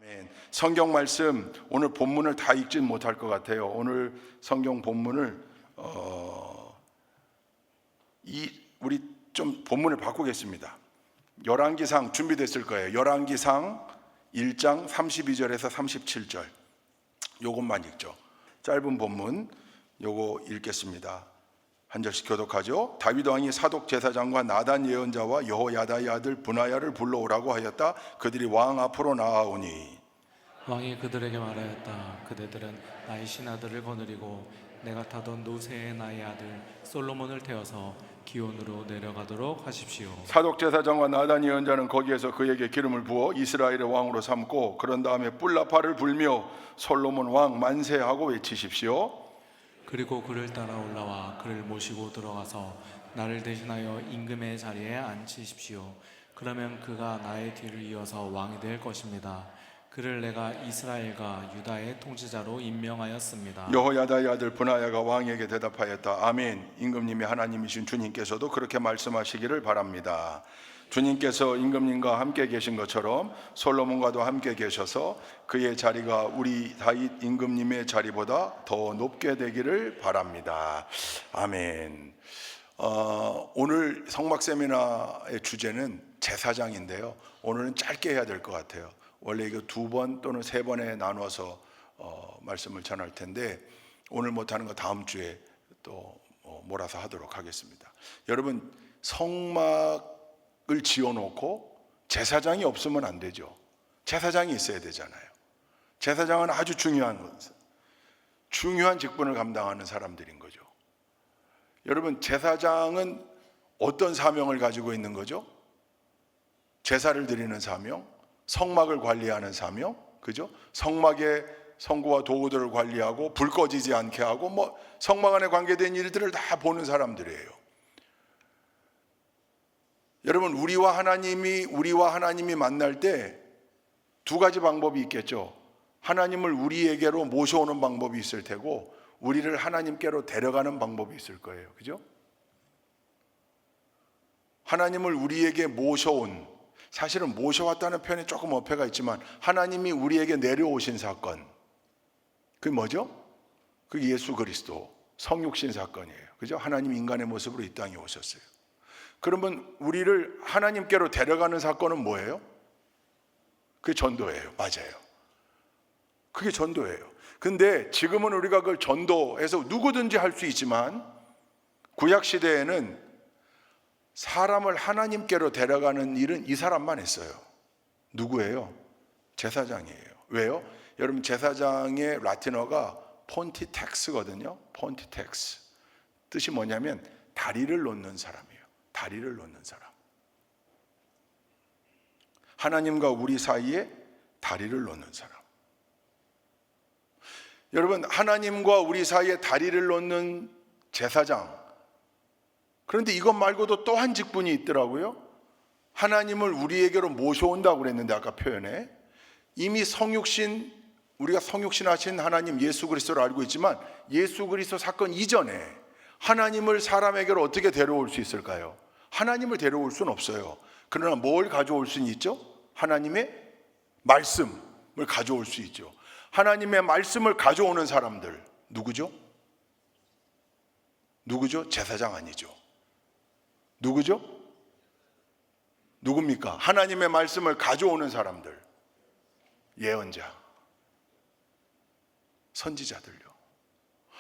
아멘. 성경 말씀 오늘 본문을 다 읽진 못할 것 같아요. 오늘 성경 본문을 우리 좀 본문을 바꾸겠습니다. 열왕기상 준비됐을 거예요. 열왕기상 1장 32절에서 37절 요것만 읽죠. 짧은 본문 요거 읽겠습니다. 한 절씩 교독하죠. 다윗 왕이 사독 제사장과 나단 예언자와 여호야다의 아들 브나야를 불러오라고 하였다. 그들이 왕 앞으로 나아오니 왕이 그들에게 말하였다. 그대들은 나의 신하들을 거느리고 내가 타던 노새의 나의 아들 솔로몬을 태워서 기온으로 내려가도록 하십시오. 사독 제사장과 나단 예언자는 거기에서 그에게 기름을 부어 이스라엘의 왕으로 삼고 그런 다음에 뿔나팔을 불며 솔로몬 왕 만세하고 외치십시오. 그리고 그를 따라 올라와 그를 모시고 들어가서 나를 대신하여 임금의 자리에 앉히십시오. 그러면 그가 나의 뒤를 이어서 왕이 될 것입니다. 그를 내가 이스라엘과 유다의 통치자로 임명하였습니다. 여호야다의 아들 브나야가 왕에게 대답하였다. 아멘. 임금님이 하나님이신 주님께서도 그렇게 말씀하시기를 바랍니다. 주님께서 임금님과 함께 계신 것처럼 솔로몬과도 함께 계셔서 그의 자리가 우리 다윗 임금님의 자리보다 더 높게 되기를 바랍니다. 아멘. 오늘 성막 세미나의 주제는 제사장인데요. 오늘은 짧게 해야 될 것 같아요. 원래 이거 2번 또는 3번에 나눠서 말씀을 전할 텐데 오늘 못하는 거 다음 주에 또 몰아서 하도록 하겠습니다. 여러분, 성막을 지어놓고 제사장이 없으면 안 되죠. 제사장이 있어야 되잖아요. 제사장은 아주 중요한 직분을 감당하는 사람들인 거죠. 여러분, 제사장은 어떤 사명을 가지고 있는 거죠? 제사를 드리는 사명, 성막을 관리하는 사명, 그죠? 성막의 성구와 도구들을 관리하고 불 꺼지지 않게 하고 성막 안에 관계된 일들을 다 보는 사람들이에요. 여러분, 우리와 하나님이 만날 때 2가지 방법이 있겠죠. 하나님을 우리에게로 모셔오는 방법이 있을 테고 우리를 하나님께로 데려가는 방법이 있을 거예요. 그죠? 하나님을 우리에게 모셔온, 사실은 모셔왔다는 표현에 조금 어폐가 있지만 하나님이 우리에게 내려오신 사건, 그게 뭐죠? 그게 예수 그리스도 성육신 사건이에요. 그죠? 하나님 인간의 모습으로 이 땅에 오셨어요. 그러면 우리를 하나님께로 데려가는 사건은 뭐예요? 그게 전도예요. 맞아요. 그게 전도예요. 근데 지금은 우리가 그걸 전도해서 누구든지 할 수 있지만 구약 시대에는 사람을 하나님께로 데려가는 일은 이 사람만 했어요. 누구예요? 제사장이에요. 왜요? 여러분, 제사장의 라틴어가 폰티텍스거든요. 폰티텍스. 뜻이 뭐냐면 다리를 놓는 사람이에요. 다리를 놓는 사람. 하나님과 우리 사이에 다리를 놓는 사람. 여러분, 하나님과 우리 사이에 다리를 놓는 제사장. 그런데 이것 말고도 또 한 직분이 있더라고요. 하나님을 우리에게로 모셔온다고 그랬는데 아까 표현에 이미 우리가 성육신 하신 하나님 예수 그리스도를 알고 있지만 예수 그리스도 사건 이전에 하나님을 사람에게로 어떻게 데려올 수 있을까요? 하나님을 데려올 수는 없어요. 그러나 뭘 가져올 수는 있죠? 하나님의 말씀을 가져올 수 있죠. 하나님의 말씀을 가져오는 사람들 누구죠? 제사장 아니죠. 누구죠? 누굽니까? 하나님의 말씀을 가져오는 사람들. 예언자, 선지자들요.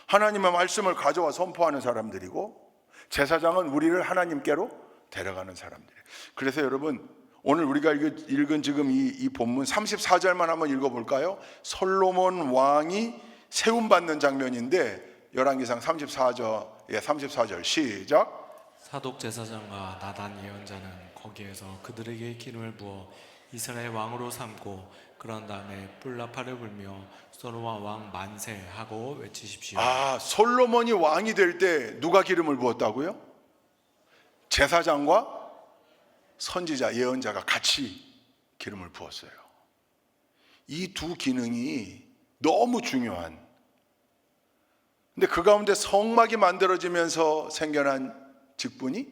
하나님의 말씀을 가져와 선포하는 사람들이고 제사장은 우리를 하나님께로 데려가는 사람들이에요. 그래서 여러분, 오늘 우리가 읽은 지금 이 본문 34절만 한번 읽어볼까요? 솔로몬 왕이 세움받는 장면인데 열왕기상 34절 시작. 사독 제사장과 나단 예언자는 거기에서 그들에게 기름을 부어 이스라엘 왕으로 삼고 그런 다음에 뿔나팔을 불며 솔로몬 왕 만세하고 외치십시오. 솔로몬이 왕이 될 때 누가 기름을 부었다고요? 제사장과 선지자, 예언자가 같이 기름을 부었어요. 이 2 기능이 너무 중요한, 근데 그 가운데 성막이 만들어지면서 생겨난 직분이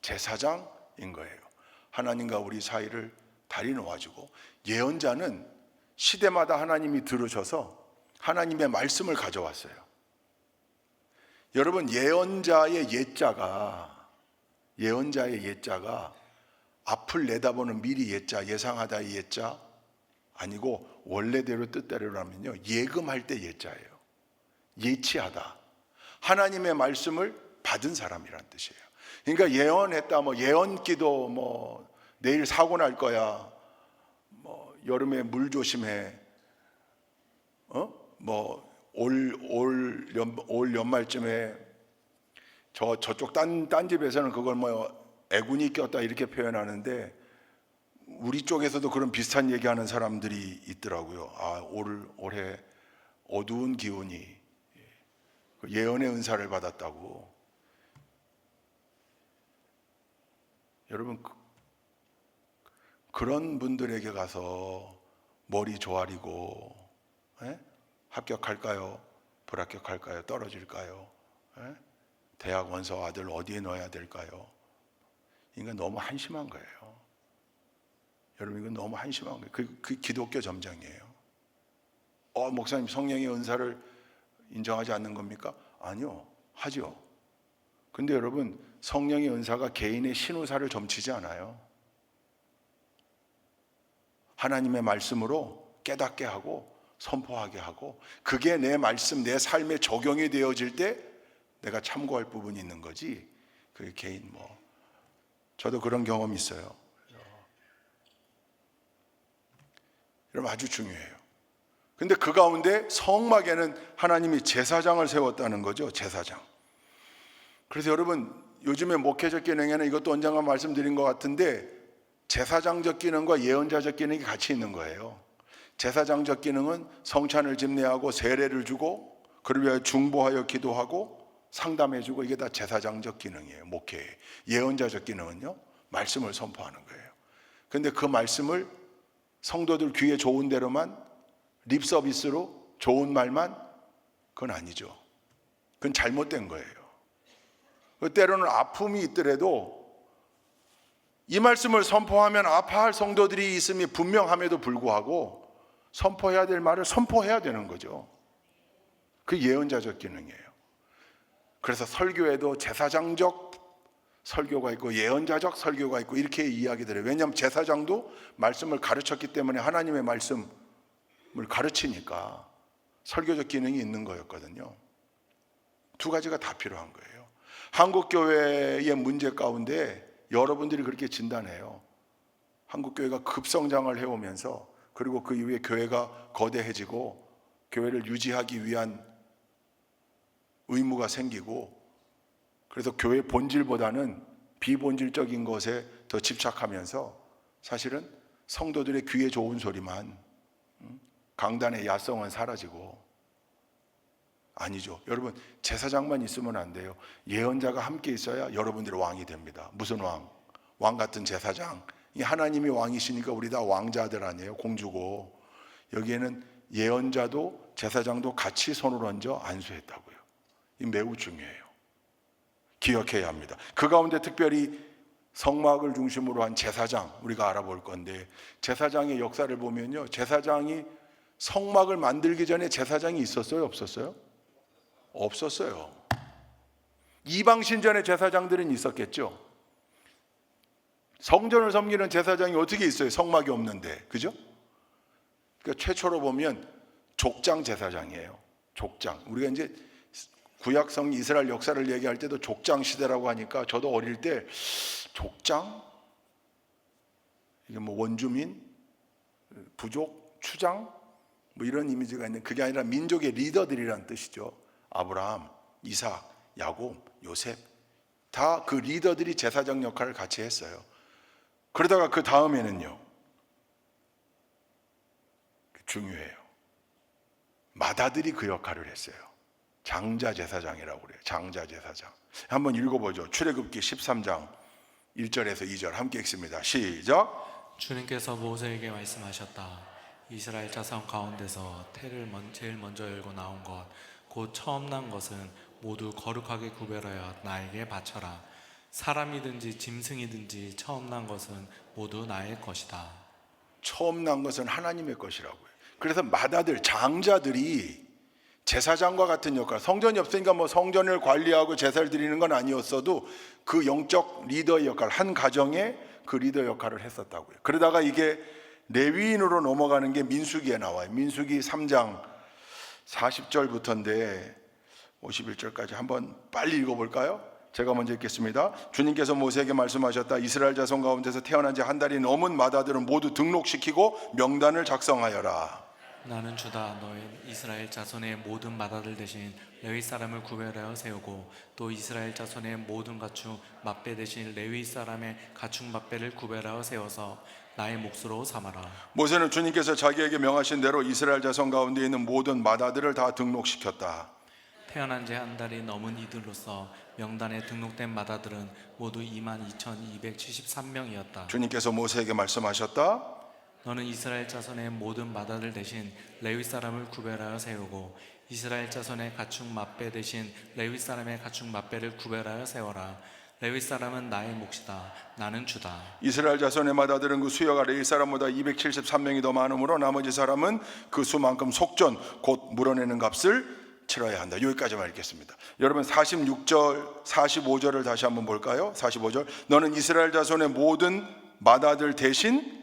제사장인 거예요. 하나님과 우리 사이를 다리 놓아주고, 예언자는 시대마다 하나님이 들으셔서 하나님의 말씀을 가져왔어요. 여러분, 예언자의 예자가 앞을 내다보는 미리 예자, 예상하다의 예자 아니고 원래대로 뜻대로라면요, 예금할 때 예자예요. 예치하다. 하나님의 말씀을 받은 사람이란 뜻이에요. 그러니까 예언했다, 예언기도, 내일 사고 날 거야, 여름에 물 조심해, 올 연말쯤에 저쪽 딴 집에서는 그걸 애군이 꼈다 이렇게 표현하는데, 우리 쪽에서도 그런 비슷한 얘기하는 사람들이 있더라고요. 올해 어두운 기운이, 예언의 은사를 받았다고. 여러분, 그런 분들에게 가서 머리 조아리고, 합격할까요? 불합격할까요? 떨어질까요? 대학 원서 아들 어디에 넣어야 될까요? 이건 너무 한심한 거예요. 여러분, 이건 너무 한심한 거예요. 그 기독교 점장이에요. 목사님, 성령의 은사를 인정하지 않는 겁니까? 아니요, 하죠. 근데 여러분, 성령의 은사가 개인의 신우사를 점치지 않아요. 하나님의 말씀으로 깨닫게 하고 선포하게 하고, 그게 내 말씀, 내 삶에 적용이 되어질 때 내가 참고할 부분이 있는 거지, 그게 개인 저도 그런 경험이 있어요. 여러분, 아주 중요해요. 근데 그 가운데 성막에는 하나님이 제사장을 세웠다는 거죠. 제사장. 그래서 여러분, 요즘에 목회적 기능에는 이것도 언젠가 말씀드린 것 같은데, 제사장적 기능과 예언자적 기능이 같이 있는 거예요. 제사장적 기능은 성찬을 집례하고 세례를 주고, 그를 위하여 중보하여 기도하고 상담해주고, 이게 다 제사장적 기능이에요. 목회의. 예언자적 기능은요, 말씀을 선포하는 거예요. 그런데 그 말씀을 성도들 귀에 좋은 대로만, 립 서비스로 좋은 말만, 그건 아니죠. 그건 잘못된 거예요. 때로는 아픔이 있더라도 이 말씀을 선포하면 아파할 성도들이 있음이 분명함에도 불구하고 선포해야 될 말을 선포해야 되는 거죠. 그 예언자적 기능이에요. 그래서 설교에도 제사장적 설교가 있고 예언자적 설교가 있고 이렇게 이야기들을 해요. 왜냐하면 제사장도 말씀을 가르쳤기 때문에 하나님의 말씀을 가르치니까 설교적 기능이 있는 거였거든요. 두 가지가 다 필요한 거예요. 한국교회의 문제 가운데 여러분들이 그렇게 진단해요. 한국교회가 급성장을 해오면서, 그리고 그 이후에 교회가 거대해지고 교회를 유지하기 위한 의무가 생기고, 그래서 교회 본질보다는 비본질적인 것에 더 집착하면서 사실은 성도들의 귀에 좋은 소리만, 강단의 야성은 사라지고. 아니죠. 여러분, 제사장만 있으면 안 돼요. 예언자가 함께 있어야 여러분들이 왕이 됩니다. 무슨 왕? 왕 같은 제사장. 이 하나님이 왕이시니까 우리 다 왕자들 아니에요. 공주고. 여기에는 예언자도 제사장도 같이 손을 얹어 안수했다고요. 이 매우 중요해요. 기억해야 합니다. 그 가운데 특별히 성막을 중심으로 한 제사장, 우리가 알아볼 건데, 제사장의 역사를 보면요, 제사장이 성막을 만들기 전에 제사장이 있었어요? 없었어요? 없었어요. 이방 신전의 제사장들은 있었겠죠. 성전을 섬기는 제사장이 어떻게 있어요? 성막이 없는데, 그죠? 그러니까 최초로 보면 족장 제사장이에요. 족장. 우리가 이제 구약성 이스라엘 역사를 얘기할 때도 족장 시대라고 하니까, 저도 어릴 때 족장? 이게 원주민, 부족, 추장, 이런 이미지가 있는, 그게 아니라 민족의 리더들이란 뜻이죠. 아브라함, 이삭, 야곱, 요셉, 다 그 리더들이 제사장 역할을 같이 했어요. 그러다가 그 다음에는요, 중요해요. 마다들이 그 역할을 했어요. 장자 제사장이라고 그래요. 장자 제사장. 한번 읽어보죠. 출애굽기 13장 1절에서 2절 함께 읽습니다. 시작. 주님께서 모세에게 말씀하셨다. 이스라엘 자손 가운데서 태를 제일 먼저 열고 나온 것, 곧 처음 난 것은 모두 거룩하게 구별하여 나에게 바쳐라. 사람이든지 짐승이든지 처음 난 것은 모두 나의 것이다. 처음 난 것은 하나님의 것이라고요. 그래서 맏아들, 장자들이 제사장과 같은 역할, 성전이 없으니까 뭐 성전을 관리하고 제사를 드리는 건 아니었어도 그 영적 리더의 역할, 한 가정의 그 리더 역할을 했었다고요. 그러다가 이게 레위인으로 넘어가는 게 민수기에 나와요. 민수기 3장 40절부터인데 51절까지 한번 빨리 읽어볼까요? 제가 먼저 읽겠습니다. 주님께서 모세에게 말씀하셨다. 이스라엘 자손 가운데서 태어난 지 한 달이 넘은 맏아들은 모두 등록시키고 명단을 작성하여라. 나는 주다. 너희 이스라엘 자손의 모든 맏아들 대신 레위 사람을 구별하여 세우고 또 이스라엘 자손의 모든 가축 맏배 대신 레위 사람의 가축 맏배를 구별하여 세워서 나의 몫으로 삼아라. 모세는 주님께서 자기에게 명하신 대로 이스라엘 자손 가운데 있는 모든 맏아들을 다 등록시켰다. 태어난 지 한 달이 넘은 이들로서 명단에 등록된 맏아들은 모두 22,273명이었다. 주님께서 모세에게 말씀하셨다. 너는 이스라엘 자손의 모든 맏아들 대신 레위 사람을 구별하여 세우고 이스라엘 자손의 가축 맏배 대신 레위 사람의 가축 맏배를 구별하여 세워라. 레위 사람은 나의 몫이다. 나는 주다. 이스라엘 자손의 맏아들은 그 수여가 레위 사람보다 273명이 더 많으므로 나머지 사람은 그 수만큼 속전 곧 물어내는 값을 치러야 한다. 여기까지만 읽겠습니다. 여러분 46절 45절을 다시 한번 볼까요? 45절 너는 이스라엘 자손의 모든 맏아들 대신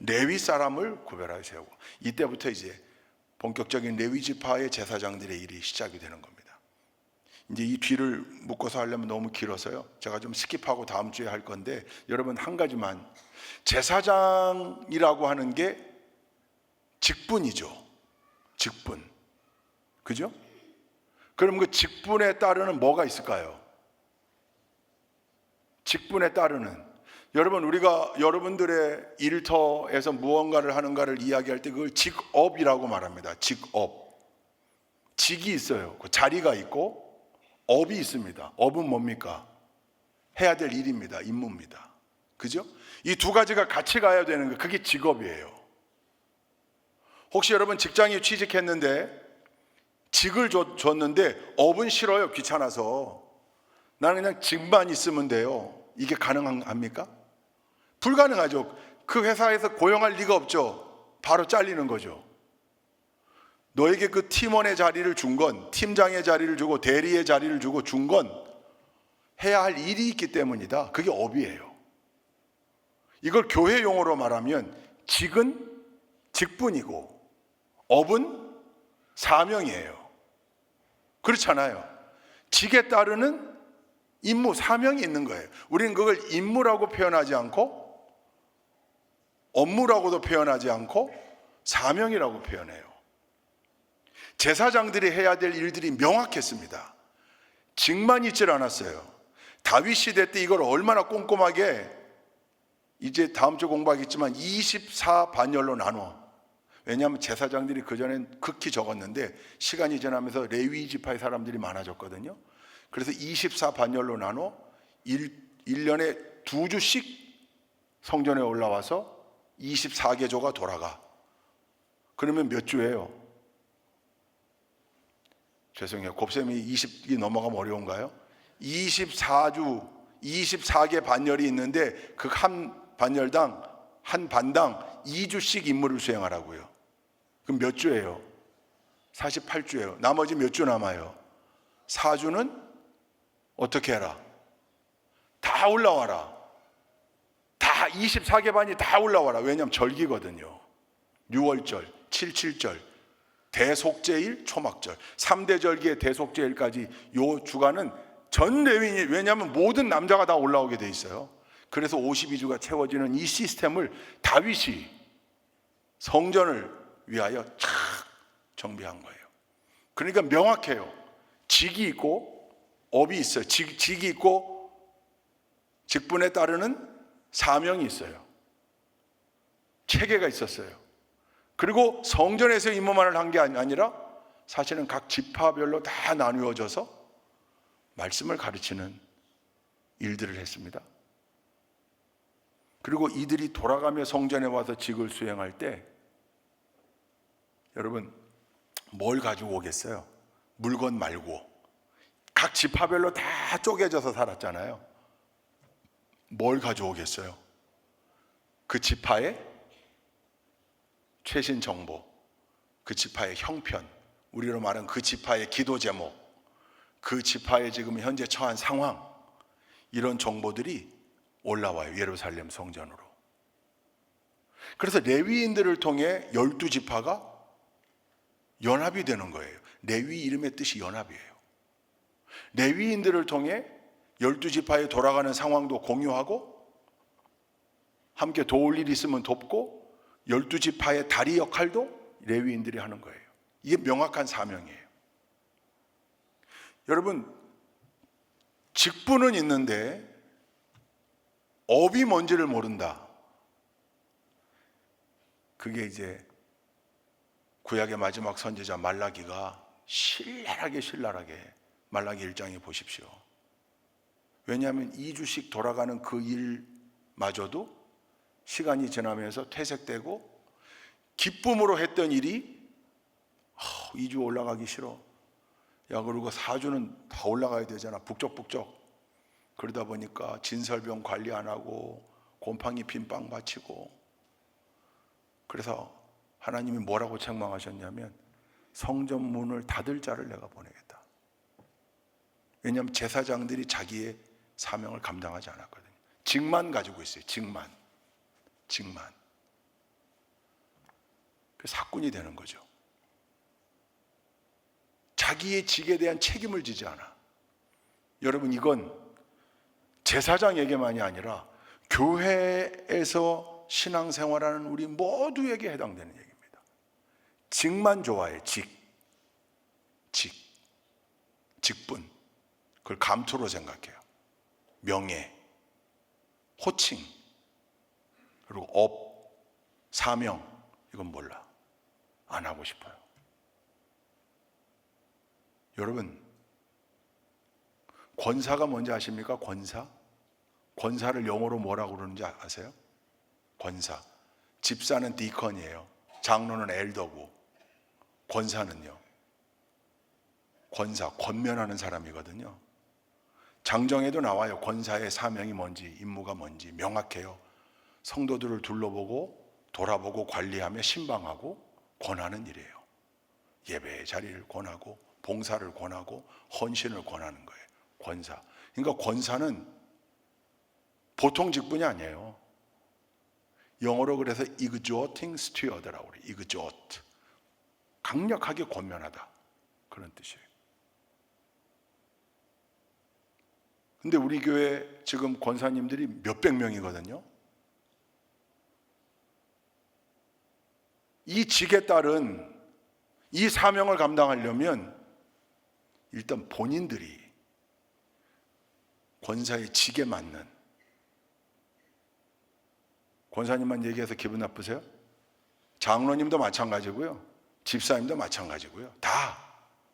레위 사람을 구별하여 세우고, 이때부터 이제 본격적인 레위 지파의 제사장들의 일이 시작이 되는 겁니다. 이제 이 뒤를 묶어서 하려면 너무 길어서요. 제가 좀 스킵하고 다음 주에 할 건데, 여러분 한 가지만, 제사장이라고 하는 게 직분이죠. 직분. 그죠? 그럼 그 직분에 따르는 뭐가 있을까요? 직분에 따르는, 여러분 우리가 여러분들의 일터에서 무언가를 하는가를 이야기할 때 그걸 직업이라고 말합니다. 직업. 직이 있어요. 그 자리가 있고 업이 있습니다. 업은 뭡니까? 해야 될 일입니다. 임무입니다. 그죠? 이 두 가지가 같이 가야 되는 거, 그게 직업이에요. 혹시 여러분 직장에 취직했는데 직을 줬는데 업은 싫어요. 귀찮아서. 나는 그냥 직만 있으면 돼요. 이게 가능합니까? 불가능하죠. 그 회사에서 고용할 리가 없죠. 바로 잘리는 거죠. 너에게 그 팀원의 자리를 준 건, 팀장의 자리를 주고 대리의 자리를 주고 준 건 해야 할 일이 있기 때문이다. 그게 업이에요. 이걸 교회 용어로 말하면 직은 직분이고 업은 사명이에요. 그렇잖아요. 직에 따르는 임무, 사명이 있는 거예요. 우리는 그걸 임무라고 표현하지 않고 업무라고도 표현하지 않고 사명이라고 표현해요. 제사장들이 해야 될 일들이 명확했습니다. 직만 있질 않았어요. 다윗 시대 때 이걸 얼마나 꼼꼼하게, 이제 다음 주 공부하겠지만 24반열로 나눠. 왜냐하면 제사장들이 그전엔 극히 적었는데 시간이 지나면서 레위 지파의 사람들이 많아졌거든요. 그래서 24반열로 나눠 1년에 2주씩 성전에 올라와서 24개조가 돌아가. 그러면 몇 주예요? 죄송해요. 곱셈이 20이 넘어가면 어려운가요? 24주, 24개 반열이 있는데 그 한 반열당, 한 반당 2주씩 임무를 수행하라고요. 그럼 몇 주예요? 48주예요. 나머지 몇 주 남아요? 4주는 어떻게 해라? 다 올라와라. 다 24개 반이 다 올라와라. 왜냐하면 절기거든요. 6월절, 77절, 대속제일, 초막절, 3대 절기의 대속제일까지 요 주간은 전 레위인이, 왜냐하면 모든 남자가 다 올라오게 돼 있어요. 그래서 52주가 채워지는 이 시스템을 다윗이 성전을 위하여 착 정비한 거예요. 그러니까 명확해요. 직이 있고 업이 있어요. 직이 있고 직분에 따르는 사명이 있어요. 체계가 있었어요. 그리고 성전에서 임무만을 한 게 아니라 사실은 각 지파별로 다 나누어져서 말씀을 가르치는 일들을 했습니다. 그리고 이들이 돌아가며 성전에 와서 직을 수행할 때 여러분 뭘 가지고 오겠어요? 물건 말고. 각 지파별로 다 쪼개져서 살았잖아요. 뭘 가져오겠어요? 그 지파의 최신 정보, 그 지파의 형편, 우리로 말하는 그 지파의 기도 제목, 그 지파의 지금 현재 처한 상황, 이런 정보들이 올라와요. 예루살렘 성전으로. 그래서 레위인들을 통해 12지파가 연합이 되는 거예요. 레위 이름의 뜻이 연합이에요. 레위인들을 통해 12지파에 돌아가는 상황도 공유하고, 함께 도울 일이 있으면 돕고, 12지파의 다리 역할도 레위인들이 하는 거예요. 이게 명확한 사명이에요. 여러분, 직분은 있는데 업이 뭔지를 모른다. 그게 이제 구약의 마지막 선지자 말라기가 신랄하게 말라기 1장에 보십시오. 왜냐하면 2주씩 돌아가는 그 일마저도 시간이 지나면서 퇴색되고, 기쁨으로 했던 일이 2주 올라가기 싫어. 야, 그리고 4주는 다 올라가야 되잖아. 북적북적. 그러다 보니까 진설병 관리 안 하고 곰팡이 핀빵 바치고. 그래서 하나님이 뭐라고 책망하셨냐면, 성전 문을 닫을 자를 내가 보내겠다. 왜냐하면 제사장들이 자기의 사명을 감당하지 않았거든요. 직만 가지고 있어요. 직만. 그 사꾼이 되는 거죠. 자기의 직에 대한 책임을 지지 않아. 여러분, 이건 제사장에게만이 아니라 교회에서 신앙생활하는 우리 모두에게 해당되는 얘기입니다. 직만 좋아해. 직분. 그걸 감투로 생각해요. 명예, 호칭, 그리고 업, 사명, 이건 몰라. 안 하고 싶어요. 여러분, 권사가 뭔지 아십니까? 권사를 영어로 뭐라고 그러는지 아세요? 권사. 집사는 디컨이에요. 장로는 엘더고, 권사는요, 권면하는 사람이거든요. 장정에도 나와요. 권사의 사명이 뭔지, 임무가 뭔지 명확해요. 성도들을 둘러보고 돌아보고 관리하며 신방하고 권하는 일이에요. 예배의 자리를 권하고 봉사를 권하고 헌신을 권하는 거예요. 권사. 그러니까 권사는 보통 직분이 아니에요. 영어로 그래서 exhorting steward라고 그래요. exhort. 강력하게 권면하다. 그런 뜻이에요. 근데 우리 교회 지금 권사님들이 몇백 명이거든요. 이 직에 따른 이 사명을 감당하려면 일단 본인들이 권사의 직에 맞는, 권사님만 얘기해서 기분 나쁘세요? 장로님도 마찬가지고요. 집사님도 마찬가지고요. 다,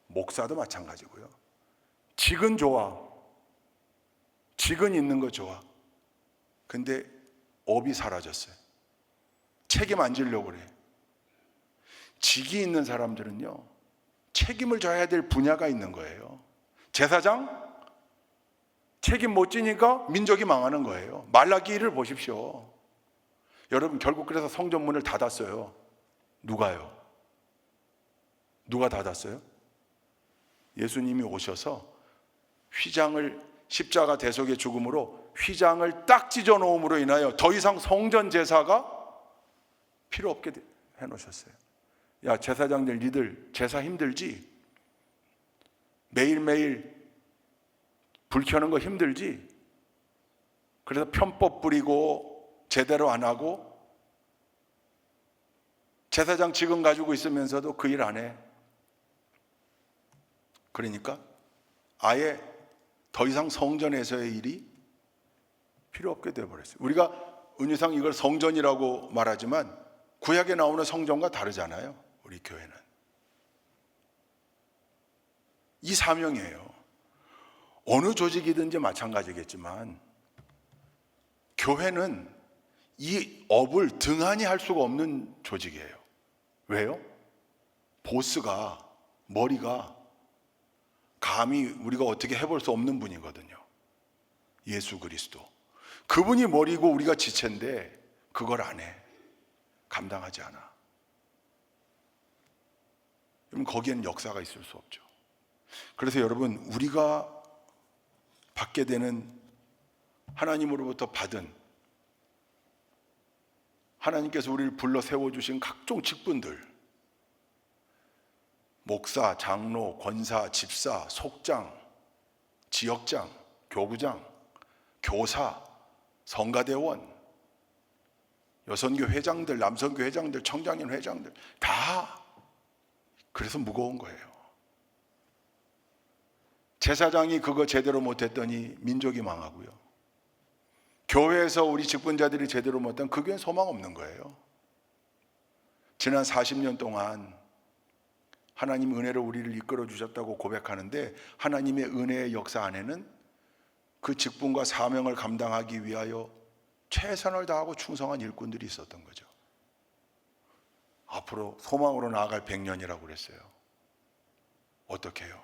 목사도 마찬가지고요. 직은 좋아. 직은 있는 거 좋아. 근데 업이 사라졌어요. 책임 안 지려고 그래. 직이 있는 사람들은요, 책임을 져야 될 분야가 있는 거예요. 제사장? 책임 못 지니까 민족이 망하는 거예요. 말라기를 보십시오. 여러분, 결국 그래서 성전 문을 닫았어요. 누가요? 누가 닫았어요? 예수님이 오셔서 십자가 대속의 죽음으로 휘장을 딱 찢어 놓음으로 인하여 더 이상 성전 제사가 필요 없게 해놓으셨어요. 야, 제사장들, 니들 제사 힘들지? 매일매일 불 켜는 거 힘들지? 그래서 편법 부리고 제대로 안 하고 제사장 직은 가지고 있으면서도 그 일 안 해. 그러니까 아예 더 이상 성전에서의 일이 필요 없게 되어버렸어요. 우리가 은유상 이걸 성전이라고 말하지만 구약에 나오는 성전과 다르잖아요. 우리 교회는 이 사명이에요. 어느 조직이든지 마찬가지겠지만 교회는 이 업을 등한히 할 수가 없는 조직이에요. 왜요? 보스가, 머리가 감히 우리가 어떻게 해볼 수 없는 분이거든요. 예수 그리스도. 그분이 머리고 우리가 지체인데 그걸 안 해. 감당하지 않아. 그럼 거기에는 역사가 있을 수 없죠. 그래서 여러분, 우리가 받게 되는 하나님으로부터 받은, 하나님께서 우리를 불러 세워주신 각종 직분들, 목사, 장로, 권사, 집사, 속장, 지역장, 교구장, 교사, 성가대원, 여선교 회장들, 남선교 회장들, 청장인 회장들 다 그래서 무거운 거예요. 제사장이 그거 제대로 못했더니 민족이 망하고요. 교회에서 우리 직분자들이 제대로 못하면 그 교회는 소망 없는 거예요. 지난 40년 동안 하나님 은혜로 우리를 이끌어 주셨다고 고백하는데 하나님의 은혜의 역사 안에는 그 직분과 사명을 감당하기 위하여 최선을 다하고 충성한 일꾼들이 있었던 거죠. 앞으로 소망으로 나아갈 100년이라고 그랬어요. 어떻게 해요?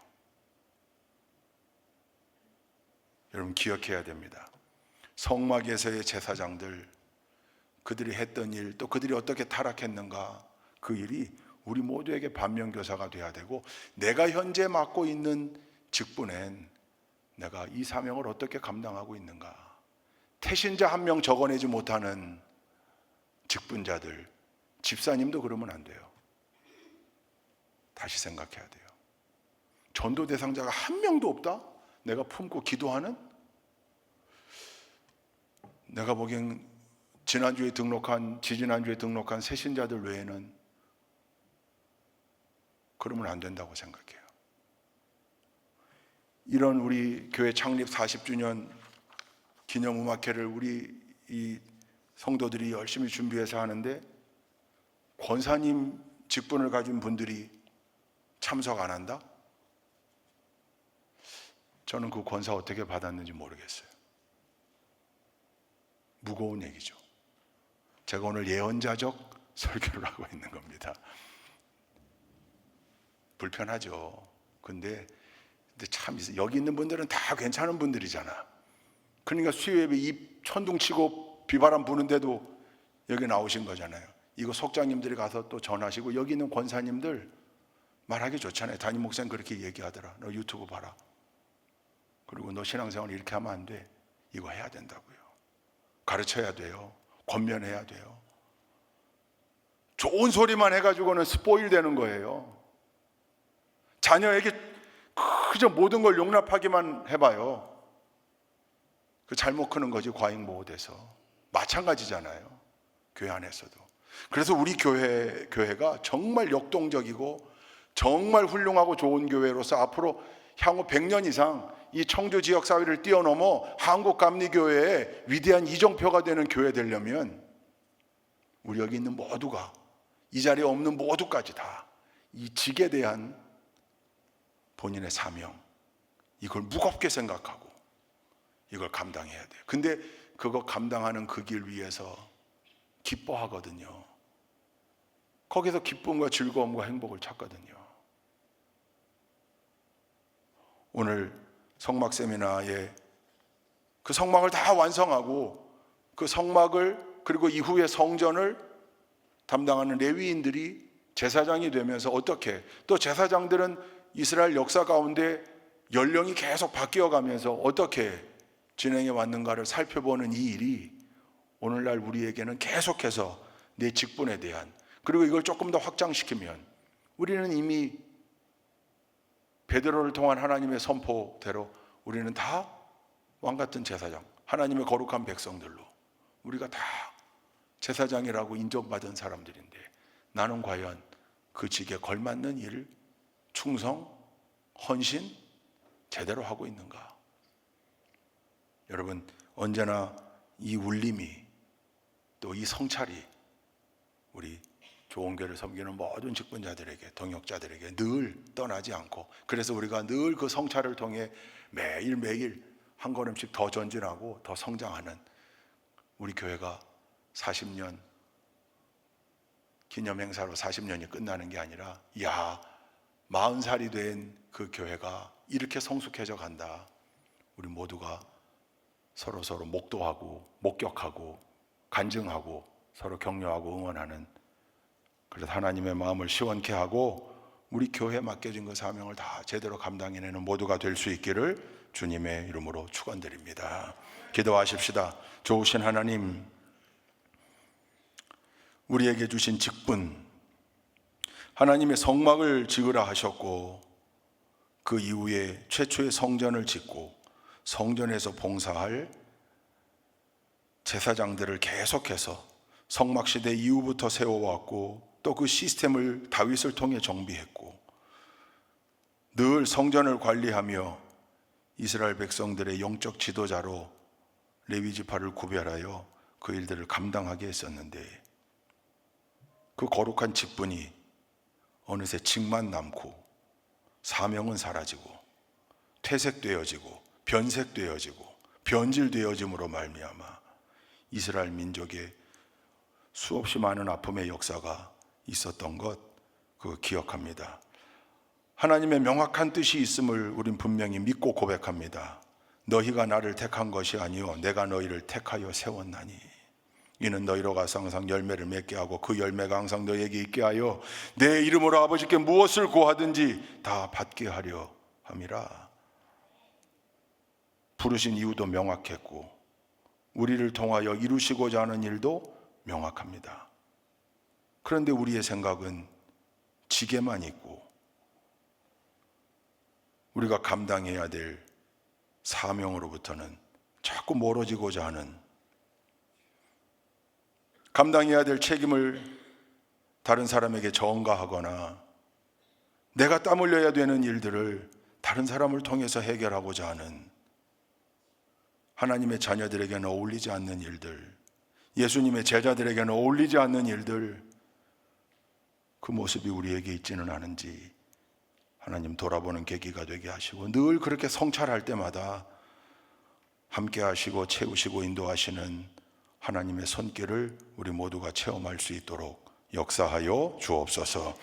여러분 기억해야 됩니다. 성막에서의 제사장들, 그들이 했던 일, 또 그들이 어떻게 타락했는가, 그 일이 우리 모두에게 반면교사가 돼야 되고, 내가 현재 맡고 있는 직분엔 내가 이 사명을 어떻게 감당하고 있는가. 태신자 한 명 적어내지 못하는 직분자들, 집사님도 그러면 안 돼요. 다시 생각해야 돼요. 전도 대상자가 한 명도 없다? 내가 품고 기도하는? 내가 보기엔 지지난주에 등록한 새신자들 외에는 그러면 안 된다고 생각해요. 이런 우리 교회 창립 40주년 기념음악회를 우리 이 성도들이 열심히 준비해서 하는데 권사님 직분을 가진 분들이 참석 안 한다? 저는 그 권사 어떻게 받았는지 모르겠어요. 무거운 얘기죠. 제가 오늘 예언자적 설교를 하고 있는 겁니다. 불편하죠. 근데 참 여기 있는 분들은 다 괜찮은 분들이잖아. 그러니까 수요예배 입 천둥치고 비바람 부는데도 여기 나오신 거잖아요. 이거 속장님들이 가서 또 전하시고, 여기 있는 권사님들 말하기 좋잖아요. 담임 목사님 그렇게 얘기하더라. 너 유튜브 봐라. 그리고 너 신앙생활 이렇게 하면 안 돼. 이거 해야 된다고요. 가르쳐야 돼요. 권면해야 돼요. 좋은 소리만 해가지고는 스포일 되는 거예요. 자녀에게 그저 모든 걸 용납하기만 해봐요. 그 잘못 크는 거지, 과잉보호돼서. 마찬가지잖아요. 교회 안에서도. 그래서 우리 교회가 정말 역동적이고 정말 훌륭하고 좋은 교회로서 앞으로 향후 100년 이상 이 청주 지역 사회를 뛰어넘어 한국감리교회의 위대한 이정표가 되는 교회 되려면 우리 여기 있는 모두가, 이 자리에 없는 모두까지 다 이 직에 대한 본인의 사명, 이걸 무겁게 생각하고 이걸 감당해야 돼요. 근데 그거 감당하는 그 길 위에서 기뻐하거든요. 거기서 기쁨과 즐거움과 행복을 찾거든요. 오늘 성막 세미나에 그 성막을 다 완성하고 그 성막을, 그리고 이후에 성전을 담당하는 레위인들이 제사장이 되면서, 어떻게 또 제사장들은 이스라엘 역사 가운데 연령이 계속 바뀌어 가면서 어떻게 진행해 왔는가를 살펴보는 이 일이 오늘날 우리에게는 계속해서 내 직분에 대한, 그리고 이걸 조금 더 확장시키면 우리는 이미 베드로를 통한 하나님의 선포대로 우리는 다 왕같은 제사장, 하나님의 거룩한 백성들로 우리가 다 제사장이라고 인정받은 사람들인데, 나는 과연 그 직에 걸맞는 일을 충성, 헌신 제대로 하고 있는가? 여러분, 언제나 이 울림이, 또 이 성찰이 우리 좋은 교회를 섬기는 모든 직분자들에게, 동역자들에게 늘 떠나지 않고, 그래서 우리가 늘 그 성찰을 통해 매일매일 한 걸음씩 더 전진하고 더 성장하는 우리 교회가 40년 기념행사로 40년이 끝나는 게 아니라, 야, 40살이 된 그 교회가 이렇게 성숙해져 간다. 우리 모두가 서로 목도하고 목격하고 간증하고 서로 격려하고 응원하는, 그래서 하나님의 마음을 시원케 하고 우리 교회에 맡겨진 그 사명을 다 제대로 감당해내는 모두가 될 수 있기를 주님의 이름으로 축원드립니다. 기도하십시다. 좋으신 하나님, 우리에게 주신 직분, 하나님의 성막을 지으라 하셨고 그 이후에 최초의 성전을 짓고 성전에서 봉사할 제사장들을 계속해서 성막시대 이후부터 세워왔고 또 그 시스템을 다윗을 통해 정비했고 늘 성전을 관리하며 이스라엘 백성들의 영적 지도자로 레위 지파를 구별하여 그 일들을 감당하게 했었는데 그 거룩한 직분이 어느새 직만 남고 사명은 사라지고 퇴색되어지고 변색되어지고 변질되어짐으로 말미암아 이스라엘 민족의 수없이 많은 아픔의 역사가 있었던 것 그거 기억합니다. 하나님의 명확한 뜻이 있음을 우린 분명히 믿고 고백합니다. 너희가 나를 택한 것이 아니요 내가 너희를 택하여 세웠나니 이는 너희로 가서 항상 열매를 맺게 하고 그 열매가 항상 너희에게 있게 하여 내 이름으로 아버지께 무엇을 구하든지 다 받게 하려 함이라. 부르신 이유도 명확했고 우리를 통하여 이루시고자 하는 일도 명확합니다. 그런데 우리의 생각은 지게만 있고 우리가 감당해야 될 사명으로부터는 자꾸 멀어지고자 하는, 감당해야 될 책임을 다른 사람에게 전가하거나 내가 땀 흘려야 되는 일들을 다른 사람을 통해서 해결하고자 하는, 하나님의 자녀들에게는 어울리지 않는 일들, 예수님의 제자들에게는 어울리지 않는 일들, 그 모습이 우리에게 있지는 않은지 하나님 돌아보는 계기가 되게 하시고 늘 그렇게 성찰할 때마다 함께 하시고 채우시고 인도하시는 하나님의 손길을 우리 모두가 체험할 수 있도록 역사하여 주옵소서.